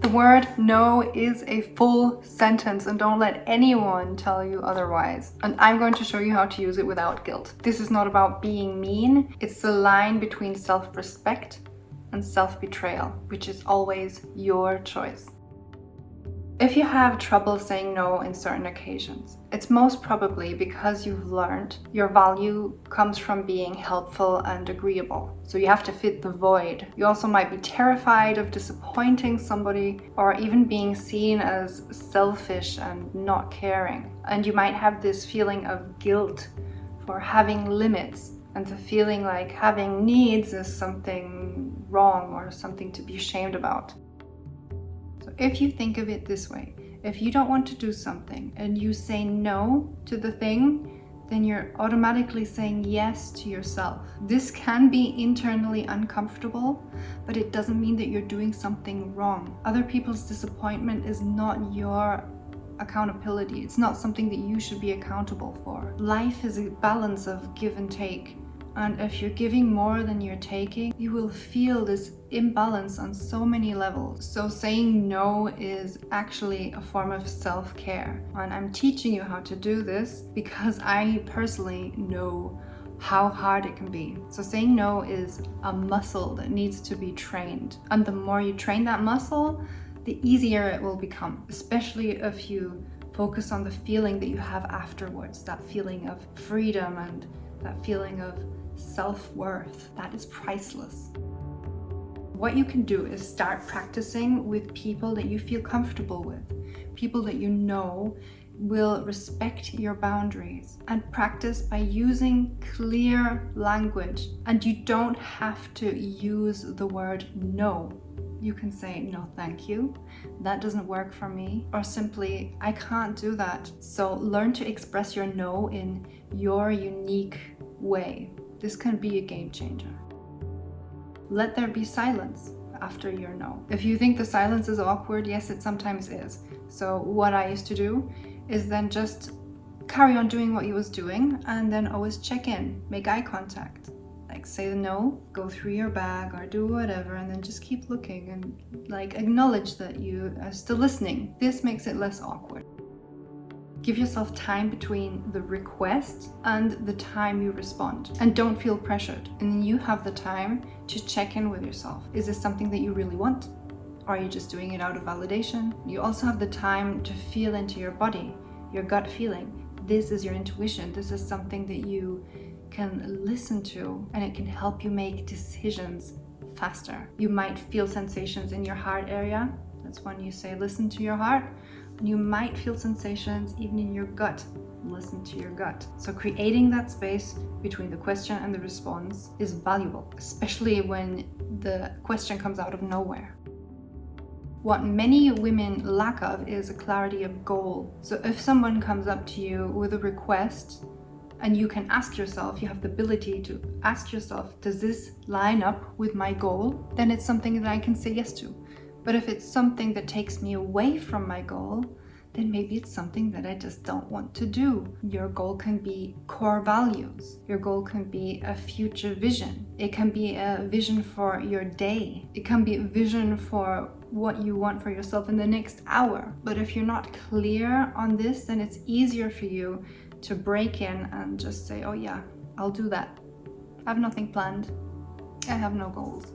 The word no is a full sentence, and don't let anyone tell you otherwise. And I'm going to show you how to use it without guilt. This is not about being mean. It's the line between self-respect and self-betrayal, which is always your choice. If you have trouble saying no in certain occasions, it's most probably because you've learned your value comes from being helpful and agreeable. So you have to fit the void. You also might be terrified of disappointing somebody or even being seen as selfish and not caring. And you might have this feeling of guilt for having limits and the feeling like having needs is something wrong or something to be ashamed about. So if you think of it this way, if you don't want to do something and you say no to the thing, then you're automatically saying yes to yourself. This can be internally uncomfortable, but it doesn't mean that you're doing something wrong. Other people's disappointment is not your accountability. It's not something that you should be accountable for. Life is a balance of give and take. And if you're giving more than you're taking, you will feel this imbalance on so many levels. So saying no is actually a form of self-care. And I'm teaching you how to do this because I personally know how hard it can be. So saying no is a muscle that needs to be trained. And the more you train that muscle, the easier it will become, especially if you focus on the feeling that you have afterwards, that feeling of freedom and that feeling of self-worth. That is priceless. What you can do is start practicing with people that you feel comfortable with, people that you know will respect your boundaries, and practice by using clear language. And you don't have to use the word no. You can say, no, thank you. That doesn't work for me. Or simply, I can't do that. So learn to express your no in your unique way. This can be a game changer. Let there be silence after your no. If you think the silence is awkward, yes, it sometimes is. So what I used to do is then just carry on doing what you was doing and then always check in, make eye contact. Like say the no, go through your bag or do whatever, and then just keep looking and like acknowledge that you are still listening. This makes it less awkward. Give yourself time between the request and the time you respond, and don't feel pressured. And then you have the time to check in with yourself. Is this something that you really want? Or are you just doing it out of validation? You also have the time to feel into your body, your gut feeling. This is your intuition. This is something that you can listen to, and it can help you make decisions faster. You might feel sensations in your heart area. That's when you say listen to your heart. And you might feel sensations even in your gut. Listen to your gut. So creating that space between the question and the response is valuable, especially when the question comes out of nowhere. What many women lack of is a clarity of goal. So if someone comes up to you with a request, and you can ask yourself, you have the ability to ask yourself, does this line up with my goal? Then it's something that I can say yes to. But if it's something that takes me away from my goal, then maybe it's something that I just don't want to do. Your goal can be core values. Your goal can be a future vision. It can be a vision for your day. It can be a vision for what you want for yourself in the next hour. But if you're not clear on this, then it's easier for you to break in and just say, oh yeah, I'll do that. I have nothing planned. I have no goals.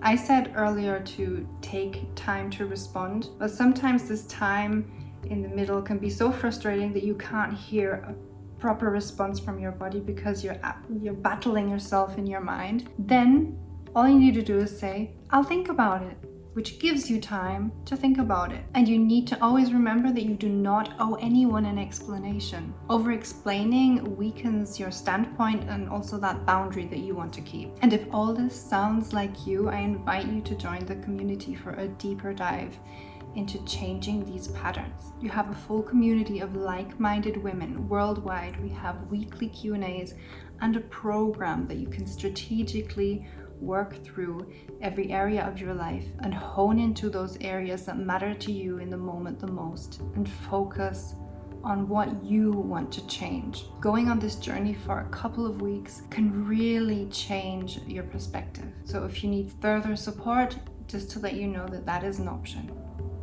I said earlier to take time to respond, but sometimes this time in the middle can be so frustrating that you can't hear a proper response from your body because you're battling yourself in your mind. Then all you need to do is say, I'll think about it, which gives you time to think about it. And you need to always remember that you do not owe anyone an explanation. Over-explaining weakens your standpoint and also that boundary that you want to keep. And if all this sounds like you, I invite you to join the community for a deeper dive into changing these patterns. You have a full community of like-minded women worldwide. We have weekly Q&As and a program that you can strategically work through every area of your life and hone into those areas that matter to you in the moment the most, and focus on what you want to change. Going on this journey for a couple of weeks can really change your perspective. So if you need further support, just to let you know that that is an option.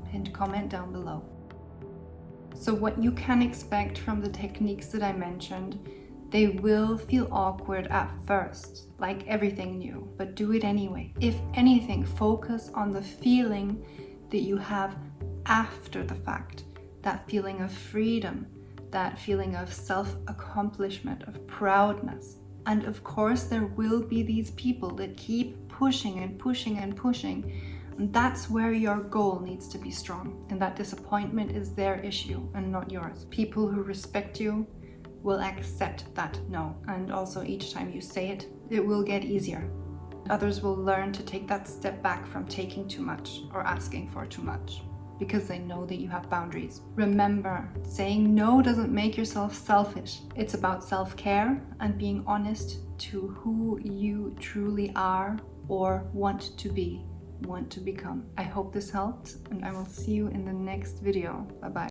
Pinned comment down below. So what you can expect from the techniques that I mentioned, they will feel awkward at first, like everything new, but do it anyway. If anything, focus on the feeling that you have after the fact, that feeling of freedom, that feeling of self-accomplishment, of proudness. And of course, there will be these people that keep pushing and pushing and pushing. And that's where your goal needs to be strong. And that disappointment is their issue and not yours. People who respect you will accept that no. And also each time you say it, it will get easier. Others will learn to take that step back from taking too much or asking for too much, because they know that you have boundaries. Remember, saying no doesn't make yourself selfish. It's about self-care and being honest to who you truly are or want to be, want to become. I hope this helped, and I will see you in the next video. Bye-bye.